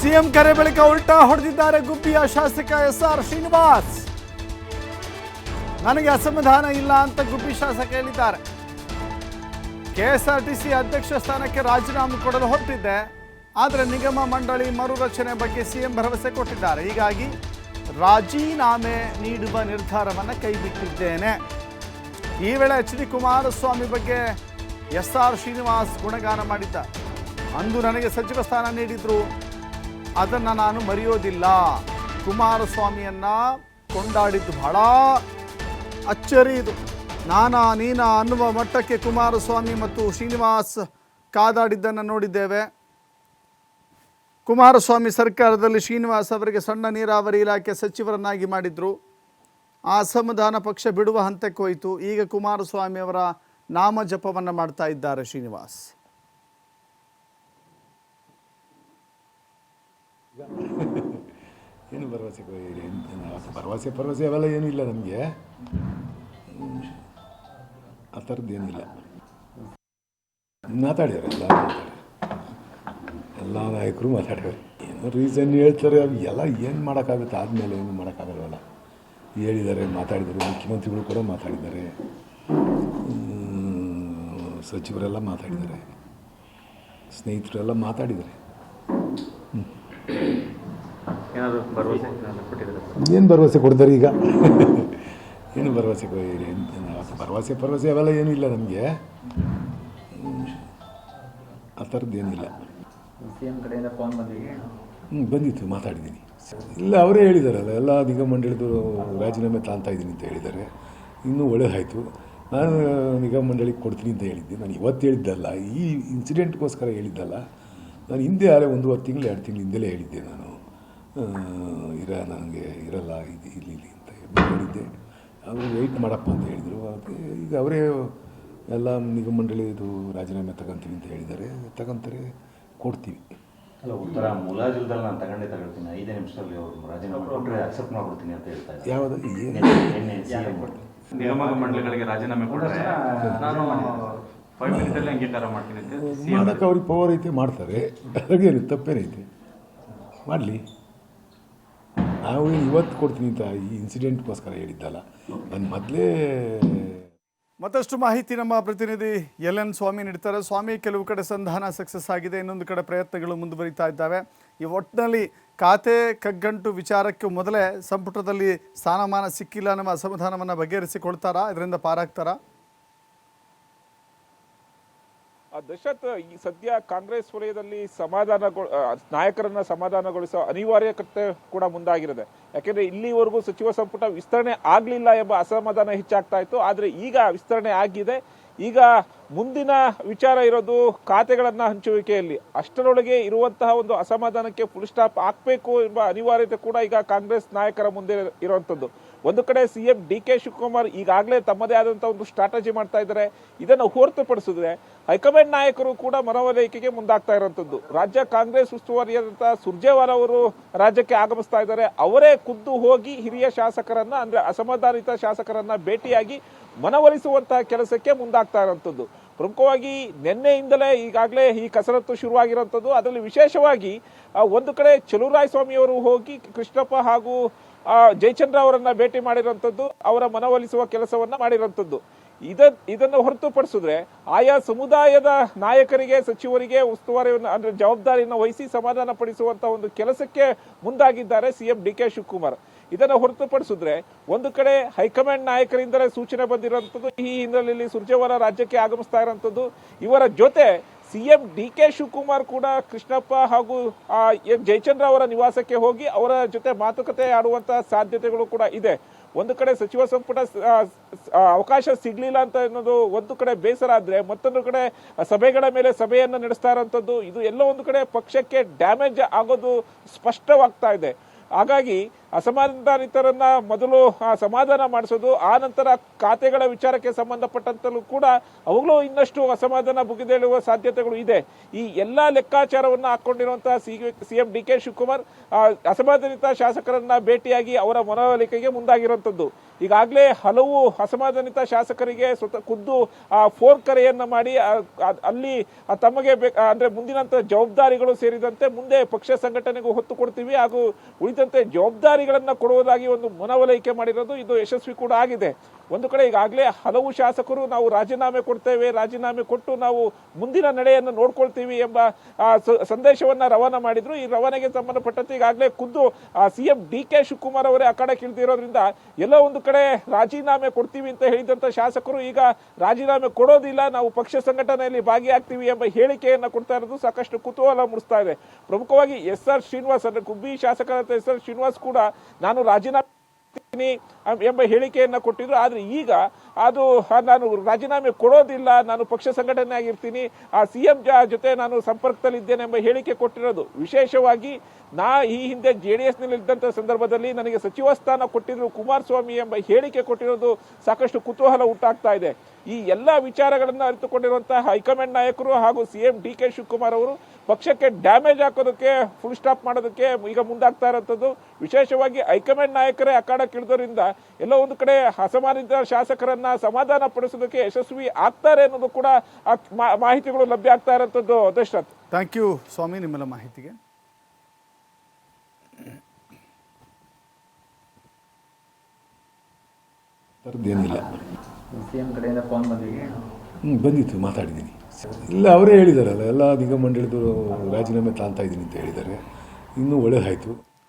CM ಕರೆ ಬಳಿಕ ಉಲ್ಟಾ ಹೊಡೆದಿದ್ದಾರೆ ಗುಬ್ಬಿಯ ಶಾಸಕ ಎಸ್ಆರ್ ಶ್ರೀನಿವಾಸ್. ನನಗೆ ಅಸಮಾಧಾನ ಇಲ್ಲ ಅಂತ ಗುಬ್ಬಿ ಶಾಸಕ ಹೇಳಿದ್ದಾರೆ. ಕೆಎಸ್ಆರ್ಟಿಸಿ ಅಧ್ಯಕ್ಷ ಸ್ಥಾನಕ್ಕೆ ರಾಜೀನಾಮೆ ಕೊಡಲು ಹೊರಟಿದ್ದೆ, ಆದರೆ ನಿಗಮ ಮಂಡಳಿ ಮರುರಚನೆ ಬಗ್ಗೆ ಸಿಎಂ ಭರವಸೆ ಕೊಟ್ಟಿದ್ದಾರೆ. ಹೀಗಾಗಿ ರಾಜೀನಾಮೆ ನೀಡುವ ನಿರ್ಧಾರವನ್ನು ಕೈಬಿಟ್ಟಿದ್ದೇನೆ. ಈ ವೇಳೆ ಎಚ್.ಡಿ. ಕುಮಾರಸ್ವಾಮಿ ಬಗ್ಗೆ ಎಸ್ಆರ್ ಶ್ರೀನಿವಾಸ್ ಗುಣಗಾನ ಮಾಡಿದ್ದಾರೆ. ಅಂದು ನನಗೆ ಸಚಿವ ಸ್ಥಾನ ನೀಡಿದ್ರು, ಅದನ್ನು ನಾನು ಮರೆಯೋದಿಲ್ಲ. ಕುಮಾರಸ್ವಾಮಿಯನ್ನ ಕೊಂಡಾಡಿದ್ದು ಬಹಳ ಅಚ್ಚರಿ. ಇದು ನಾನಾ ನೀನಾ ಅನ್ನುವ ಮಟ್ಟಕ್ಕೆ ಕುಮಾರಸ್ವಾಮಿ ಮತ್ತು ಶ್ರೀನಿವಾಸ್ ಕಾದಾಡಿದ್ದನ್ನು ನೋಡಿದ್ದೇವೆ. ಕುಮಾರಸ್ವಾಮಿ ಸರ್ಕಾರದಲ್ಲಿ ಶ್ರೀನಿವಾಸ್ ಅವರಿಗೆ ಸಣ್ಣ ನೀರಾವರಿ ಇಲಾಖೆ ಸಚಿವರನ್ನಾಗಿ ಮಾಡಿದ್ರು. ಆ ಅಸಮಾಧಾನ ಪಕ್ಷ ಬಿಡುವ ಹಂತಕ್ಕೆ ಹೋಯಿತು. ಈಗ ಕುಮಾರಸ್ವಾಮಿ ಅವರ ನಾಮ ಜಪವನ್ನು ಮಾಡ್ತಾ ಇದ್ದಾರೆ ಶ್ರೀನಿವಾಸ್. ಏನು ಭರವಸೆ ಅವೆಲ್ಲ ಏನೂ ಇಲ್ಲ ನಮಗೆ. ಆ ಥರದ್ದು ಏನಿಲ್ಲ. ಮಾತಾಡ್ಯಾರೆ ಎಲ್ಲ ನಾಯಕರು ಮಾತಾಡ್ಯಾರೆ. ಏನೋ ರೀಸನ್ ಹೇಳ್ತಾರೆ, ಎಲ್ಲ ಏನು ಮಾಡೋಕ್ಕಾಗುತ್ತೆ. ಆದಮೇಲೆ ಏನು ಮಾಡೋಕ್ಕಾಗಲ್ವಲ್ಲ. ಹೇಳಿದ್ದಾರೆ, ಮಾತಾಡಿದರು. ಮುಖ್ಯಮಂತ್ರಿಗಳು ಕೂಡ ಮಾತಾಡಿದ್ದಾರೆ, ಸಚಿವರೆಲ್ಲ ಮಾತಾಡಿದ್ದಾರೆ, ಸ್ನೇಹಿತರೆಲ್ಲ ಮಾತಾಡಿದ್ದಾರೆ. ಏನು ಭರವಸೆ ಕೊಡ್ತಾರೆ ಈಗ? ಏನು ಭರವಸೆ ಅವೆಲ್ಲ ಏನೂ ಇಲ್ಲ ನಮಗೆ. ಆ ಥರದ್ದು ಏನಿಲ್ಲ. ಬಂದಿತ್ತು, ಮಾತಾಡಿದ್ದೀನಿ. ಇಲ್ಲ, ಅವರೇ ಹೇಳಿದಾರಲ್ಲ, ಎಲ್ಲ ನಿಗಮ ಮಂಡಳಿದು ರಾಜೀನಾಮೆ ತಾಳ್ತಾ ಇದ್ದೀನಿ ಅಂತ ಹೇಳಿದ್ದಾರೆ. ಇನ್ನೂ ಒಳ್ಳೇದಾಯಿತು. ನಾನು ನಿಗಮ ಮಂಡಳಿಗೆ ಕೊಡ್ತೀನಿ ಅಂತ ಹೇಳಿದ್ದೆ. ನಾನು ಇವತ್ತು ಹೇಳಿದ್ದಲ್ಲ, ಈ ಇನ್ಸಿಡೆಂಟ್ಗೋಸ್ಕರ ಹೇಳಿದ್ದಲ್ಲ. ನಾನು ಹಿಂದೆ ಆಲೇ 1.5 ತಿಂಗಳು 2 ತಿಂಗಳು ಹಿಂದೆಲೇ ಹೇಳಿದ್ದೆ. ನಾನು ನನಗೆ ಇರಲ್ಲ ಇಲ್ಲಿ ಅಂತ ಹೇಳಿದ್ದೆ. ಅವರು ವೆಯ್ಟ್ ಮಾಡಪ್ಪ ಅಂತ ಹೇಳಿದರು. ಅದಕ್ಕೆ ಈಗ ಅವರೇ ಎಲ್ಲ ನಿಗಮ ಮಂಡಳಿದು ರಾಜೀನಾಮೆ ತಗೊಂತೀವಿ ಅಂತ ಹೇಳಿದ್ದಾರೆ. ತಗೊಂತಾರೆ, ಕೊಡ್ತೀವಿ. ಅಲ್ಲ, ಉತ್ತರ ಮುಲಾಜಿಲ್ದಲ್ಲಿ ನಾನು ತಗೊಳ್ತೀನಿ, 5 ನಿಮಿಷದಲ್ಲಿ ಅವರು ರಾಜೀನಾಮೆ ಕೊಟ್ಟರೆ ಅಕ್ಸೆಪ್ಟ್ ಮಾಡ್ಬಿಡ್ತೀನಿ ಅಂತ ಹೇಳ್ತಾರೆ. ಯಾವುದು ನಿಗಮ ಮಂಡಳಿಗಳಿಗೆ ರಾಜೀನಾಮೆ ಕೊಟ್ಟರೆ ನಾನು 5 ಮಿನಿಟಲ್ಲಿ ಅಂಗೀಕಾರ ಮಾಡ್ತೀನಿ ಅಂತ ಮಾಡೋಕ್ಕೆ ಅವ್ರಿಗೆ ಪವರ್ ಐತೆ, ಮಾಡ್ತಾರೆ. ಅದಾಗೇನು ತಪ್ಪೇನೈತೆ, ಮಾಡಲಿ. ನಾವು ಇವತ್ತು ಕೊಡ್ತೀನಿ ಅಂತ ಈ ಇನ್ಸಿಡೆಂಟ್ಗೋಸ್ಕರ ಹೇಳಿದ್ದಲ್ಲ. ನಾನು ಮೊದಲೇ ಮತ್ತಷ್ಟು ಮಾಹಿತಿ ನಮ್ಮ ಪ್ರತಿನಿಧಿ ಎಲ್.ಎನ್. ಸ್ವಾಮಿ ನೀಡ್ತಾರೆ. ಸ್ವಾಮಿ, ಕೆಲವು ಕಡೆ ಸಂಧಾನ ಸಕ್ಸಸ್ ಆಗಿದೆ, ಇನ್ನೊಂದು ಕಡೆ ಪ್ರಯತ್ನಗಳು ಮುಂದುವರಿತಾ ಇದ್ದಾವೆ. ಈ ಒಟ್ಟಿನಲ್ಲಿ ಖಾತೆ ಕಗ್ಗಂಟು ವಿಚಾರಕ್ಕೆ ಮೊದಲೇ ಸಂಪುಟದಲ್ಲಿ ಸ್ಥಾನಮಾನ ಸಿಕ್ಕಿಲ್ಲ ಅನ್ನುವ ಅಸಮಾಧಾನವನ್ನು ಬಗೆಹರಿಸಿಕೊಳ್ತಾರಾ? ಇದರಿಂದ ಪಾರಾಗ್ತಾರಾ? ದಶರಥ್, ಈ ಸದ್ಯ ಕಾಂಗ್ರೆಸ್ ವಲಯದಲ್ಲಿ ನಾಯಕರನ್ನ ಸಮಾಧಾನಗೊಳಿಸುವ ಅನಿವಾರ್ಯತೆ ಕೂಡ ಮುಂದಾಗಿರುತ್ತೆ. ಯಾಕೆಂದ್ರೆ ಇಲ್ಲಿವರೆಗೂ ಸಚಿವ ಸಂಪುಟ ವಿಸ್ತರಣೆ ಆಗಲಿಲ್ಲ ಎಂಬ ಅಸಮಾಧಾನ ಹೆಚ್ಚಾಗ್ತಾ ಇತ್ತು. ಆದರೆ ಈಗ ವಿಸ್ತರಣೆ ಆಗಿದೆ. ಈಗ ಮುಂದಿನ ವಿಚಾರ ಇರೋದು ಖಾತೆಗಳನ್ನ ಹಂಚುವಿಕೆಯಲ್ಲಿ. ಅಷ್ಟರೊಳಗೆ ಇರುವಂತಹ ಒಂದು ಅಸಮಾಧಾನಕ್ಕೆ ಫುಲ್ ಸ್ಟಾಪ್ ಹಾಕಬೇಕು ಎಂಬ ಅನಿವಾರ್ಯತೆ ಕೂಡ ಈಗ ಕಾಂಗ್ರೆಸ್ ನಾಯಕರ ಮುಂದೆ ಇರುವಂತದ್ದು. ಒಂದು ಕಡೆ ಸಿಎಂ ಡಿ.ಕೆ. ಶಿವಕುಮಾರ್ ಈಗಾಗಲೇ ತಮ್ಮದೇ ಆದಂತಹ ಒಂದು ಸ್ಟ್ರಾಟಜಿ ಮಾಡ್ತಾ ಇದ್ದಾರೆ. ಇದನ್ನು ಹೊರತುಪಡಿಸಿದ್ರೆ ಹೈಕಮಾಂಡ್ ನಾಯಕರು ಕೂಡ ಮನವೊಲಿಕೆಗೆ ಮುಂದಾಗ್ತಾ ಇರುವಂತದ್ದು. ರಾಜ್ಯ ಕಾಂಗ್ರೆಸ್ ಉಸ್ತುವಾರಿಯಾದಂತಹ ಸುರ್ಜೇವಾಲಾ ಅವರು ರಾಜ್ಯಕ್ಕೆ ಆಗಮಿಸ್ತಾ ಇದ್ದಾರೆ. ಅವರೇ ಖುದ್ದು ಹೋಗಿ ಹಿರಿಯ ಶಾಸಕರನ್ನ, ಅಂದ್ರೆ ಅಸಮಾಧಾನಿತ ಶಾಸಕರನ್ನ ಭೇಟಿಯಾಗಿ ಮನವೊಲಿಸುವಂತಹ ಕೆಲಸಕ್ಕೆ ಮುಂದಾಗ್ತಾ ಇರುವಂತದ್ದು. ಪ್ರಮುಖವಾಗಿ ನಿನ್ನೆಯಿಂದಲೇ ಈಗಾಗಲೇ ಈ ಕಸರತ್ತು ಶುರುವಾಗಿರುವಂಥದ್ದು. ಅದರಲ್ಲಿ ವಿಶೇಷವಾಗಿ ಒಂದು ಕಡೆ ಚಲುವರಾಯಸ್ವಾಮಿ ಅವರು ಹೋಗಿ ಕೃಷ್ಣಪ್ಪ ಹಾಗೂ ಜಯಚಂದ್ರ ಅವರನ್ನ ಭೇಟಿ ಮಾಡಿರುವಂಥದ್ದು, ಅವರ ಮನವೊಲಿಸುವ ಕೆಲಸವನ್ನ ಮಾಡಿರುವಂಥದ್ದು. ಇದನ್ನು ಹೊರತುಪಡಿಸಿದ್ರೆ ಆಯಾ ಸಮುದಾಯದ ನಾಯಕರಿಗೆ, ಸಚಿವರಿಗೆ ಉಸ್ತುವಾರಿಯನ್ನು, ಅಂದ್ರೆ ಜವಾಬ್ದಾರಿಯನ್ನು ವಹಿಸಿ ಸಮಾಧಾನ ಪಡಿಸುವಂತಹ ಒಂದು ಕೆಲಸಕ್ಕೆ ಮುಂದಾಗಿದ್ದಾರೆ ಸಿಎಂ ಡಿ.ಕೆ. ಶಿವಕುಮಾರ್. ಇದನ್ನು ಹೊರತುಪಡಿಸಿದ್ರೆ ಒಂದು ಕಡೆ ಹೈಕಮಾಂಡ್ ನಾಯಕರಿಂದಲೇ ಸೂಚನೆ ಬಂದಿರುವಂಥದ್ದು. ಈ ಹಿನ್ನೆಲೆಯಲ್ಲಿ ಸುರ್ಜೇವಾಲಾ ರಾಜ್ಯಕ್ಕೆ ಆಗಮಿಸ್ತಾ ಇರುವಂಥದ್ದು. ಇವರ ಜೊತೆ ಸಿಎಂ ಡಿ.ಕೆ. ಶಿವಕುಮಾರ್ ಕೂಡ ಕೃಷ್ಣಪ್ಪ ಹಾಗೂ ಜಯಚಂದ್ರ ಅವರ ನಿವಾಸಕ್ಕೆ ಹೋಗಿ ಅವರ ಜೊತೆ ಮಾತುಕತೆ ಆಡುವಂತಹ ಸಾಧ್ಯತೆಗಳು ಕೂಡ ಇದೆ. ಒಂದು ಕಡೆ ಸಚಿವ ಸಂಪುಟ ಅವಕಾಶ ಸಿಗ್ಲಿಲ್ಲ ಅಂತ ಅನ್ನೋದು ಒಂದು ಕಡೆ ಬೇಸರ ಆದ್ರೆ, ಮತ್ತೊಂದು ಕಡೆ ಸಭೆಗಳ ಮೇಲೆ ಸಭೆಯನ್ನು ನಡೆಸ್ತಾ ಇರುವಂತದ್ದು, ಇದು ಎಲ್ಲ ಒಂದು ಕಡೆ ಪಕ್ಷಕ್ಕೆ ಡ್ಯಾಮೇಜ್ ಆಗೋದು ಸ್ಪಷ್ಟವಾಗ್ತಾ ಇದೆ. ಹಾಗಾಗಿ ಅಸಮಾಧಾನಿತರನ್ನ ಮೊದಲು ಸಮಾಧಾನ ಮಾಡಿಸೋದು, ಆ ನಂತರ ಖಾತೆಗಳ ವಿಚಾರಕ್ಕೆ ಸಂಬಂಧಪಟ್ಟಂತಲೂ ಕೂಡ ಅವುಗಳು ಇನ್ನಷ್ಟು ಅಸಮಾಧಾನ ಬುಗಿದೇಳುವ ಸಾಧ್ಯತೆಗಳು ಇದೆ. ಈ ಎಲ್ಲ ಲೆಕ್ಕಾಚಾರವನ್ನು ಹಾಕೊಂಡಿರುವಂತಹ ಸಿಎಂ ಡಿ ಕೆ ಶಿವಕುಮಾರ್ ಅಸಮಾಧಾನಿತ ಶಾಸಕರನ್ನ ಭೇಟಿಯಾಗಿ ಅವರ ಮನವೊಲಿಕೆಗೆ ಮುಂದಾಗಿರುವಂಥದ್ದು. ಈಗಾಗಲೇ ಹಲವು ಅಸಮಾಧಾನಿತ ಶಾಸಕರಿಗೆ ಖುದ್ದು ಫೋನ್ ಕರೆಯನ್ನ ಮಾಡಿ ಅಲ್ಲಿ ತಮಗೆ ಅಂದ್ರೆ ಮುಂದಿನಂತ ಜವಾಬ್ದಾರಿಗಳು ಸೇರಿದಂತೆ ಮುಂದೆ ಪಕ್ಷ ಸಂಘಟನೆಗೂ ಹೊತ್ತು ಕೊಡ್ತೀವಿ ಹಾಗೂ ಉಳಿದಂತೆ ಜವಾಬ್ದಾರಿಗಳನ್ನ ಕೊಡುವುದಾಗಿ ಒಂದು ಮನವೊಲಿಕೆ ಮಾಡಿರೋದು. ಇದು ಯಶಸ್ವಿ ಕೂಡ ಆಗಿದೆ. ಒಂದು ಕಡೆ ಈಗಾಗಲೇ ಹಲವು ಶಾಸಕರು ನಾವು ರಾಜೀನಾಮೆ ಕೊಡ್ತೇವೆ, ರಾಜೀನಾಮೆ ಕೊಟ್ಟು ನಾವು ಮುಂದಿನ ನಡೆಯನ್ನು ನೋಡ್ಕೊಳ್ತೀವಿ ಎಂಬ ಸಂದೇಶವನ್ನ ರವಾನೆ ಮಾಡಿದ್ರು. ಈ ರವಾನೆಗೆ ಸಂಬಂಧಪಟ್ಟಂತೆ ಈಗಾಗಲೇ ಖುದ್ದು ಸಿಎಂ ಡಿ ಕೆ ಶಿವಕುಮಾರ್ ಅವರೇ ಅಖಾಡಕ್ಕಿಳಿದಿರೋದ್ರಿಂದ ಎಲ್ಲೋ ಒಂದು ಕಡೆ ರಾಜೀನಾಮೆ ಕೊಡ್ತೀವಿ ಅಂತ ಹೇಳಿದಂತ ಶಾಸಕರು ಈಗ ರಾಜೀನಾಮೆ ಕೊಡೋದಿಲ್ಲ, ನಾವು ಪಕ್ಷ ಸಂಘಟನೆಯಲ್ಲಿ ಭಾಗಿಯಾಗ್ತೀವಿ ಎಂಬ ಹೇಳಿಕೆಯನ್ನ ಕೊಡ್ತಾ ಇರೋದು ಸಾಕಷ್ಟು ಕುತೂಹಲ ಮೂಡಿಸ್ತಾ ಇದೆ. ಪ್ರಮುಖವಾಗಿ SR ಶ್ರೀನಿವಾಸ್ ಅಂದ್ರೆ ಗುಬ್ಬಿ ಶಾಸಕರಾದ SR ಶ್ರೀನಿವಾಸ್ ಕೂಡ ನಾನು ರಾಜೀನಾಮೆ ಎಂಬ ಹೇಳಿಕೆಯನ್ನ ಕೊಟ್ಟಿದ್ರು. ಆದ್ರೆ ಈಗ ಅದು ನಾನು ರಾಜೀನಾಮೆ ಕೊಡೋದಿಲ್ಲ, ನಾನು ಪಕ್ಷ ಸಂಘಟನೆ ಆಗಿರ್ತೀನಿ, ಆ ಸಿಎಂ ಜೊತೆ ನಾನು ಸಂಪರ್ಕದಲ್ಲಿದ್ದೇನೆ ಎಂಬ ಹೇಳಿಕೆ ಕೊಟ್ಟಿರೋದು. ವಿಶೇಷವಾಗಿ ಈ ಹಿಂದೆ JDS ನಲ್ಲಿ ಇದ್ದಂತ ಸಂದರ್ಭದಲ್ಲಿ ನನಗೆ ಸಚಿವ ಸ್ಥಾನ ಕೊಟ್ಟಿದ್ರು ಕುಮಾರಸ್ವಾಮಿ ಎಂಬ ಹೇಳಿಕೆ ಕೊಟ್ಟಿರೋದು ಸಾಕಷ್ಟು ಕುತೂಹಲ ಉಂಟಾಗ್ತಾ ಇದೆ. ಈ ಎಲ್ಲ ವಿಚಾರಗಳನ್ನು ಅರಿತುಕೊಂಡಿರುವಂತಹ ಹೈಕಮಾಂಡ್ ನಾಯಕರು ಹಾಗೂ ಸಿಎಂ ಡಿ ಕೆ ಶಿವಕುಮಾರ್ ಅವರು ಪಕ್ಷಕ್ಕೆ ಡ್ಯಾಮೇಜ್ ಹಾಕೋದಕ್ಕೆ, ಫುಲ್ ಸ್ಟಾಪ್ ಮಾಡೋದಕ್ಕೆ ಈಗ ಮುಂದಾಗ್ತಾ ಇರುವಂಥದ್ದು. ವಿಶೇಷವಾಗಿ ಹೈಕಮಾಂಡ್ ನಾಯಕರೇ ಅಖಾಡಕ್ಕಿಳಿದೋದ್ರಿಂದ ಎಲ್ಲೋ ಒಂದು ಕಡೆ ಅಸಮಾನಿತ ಶಾಸಕರನ್ನ ಸಮಾಧಾನ ಪಡಿಸೋದಕ್ಕೆ ಯಶಸ್ವಿ ಆಗ್ತಾರೆ ಅನ್ನೋದು ಕೂಡ ಮಾಹಿತಿಗಳು ಲಭ್ಯ ಆಗ್ತಾ ಇರುವಂಥದ್ದು. ದಶರಥ್, ಥ್ಯಾಂಕ್ ಯು ಸ್ವಾಮಿ ನಿಮ್ಮೆಲ್ಲ ಮಾಹಿತಿಗೆ. ಥರದ್ದೇನಿಲ್ಲ. ಸಿಎಂ ಕಡೆಯಿಂದ ಫೋನ್ ಬಂದಿದೆ. ಬಂದಿತ್ತು, ಮಾತಾಡಿದ್ದೀನಿ. ಇಲ್ಲ, ಅವರೇ ಹೇಳಿದಾರಲ್ಲ, ಎಲ್ಲ ನಿಗಮ ಮಂಡಳಿದು ರಾಜೀನಾಮೆ ತಾಂತಾ ಇದ್ದೀನಿ ಅಂತ ಹೇಳಿದ್ದಾರೆ. ಇನ್ನೂ ಒಳ್ಳೇದಾಯಿತು.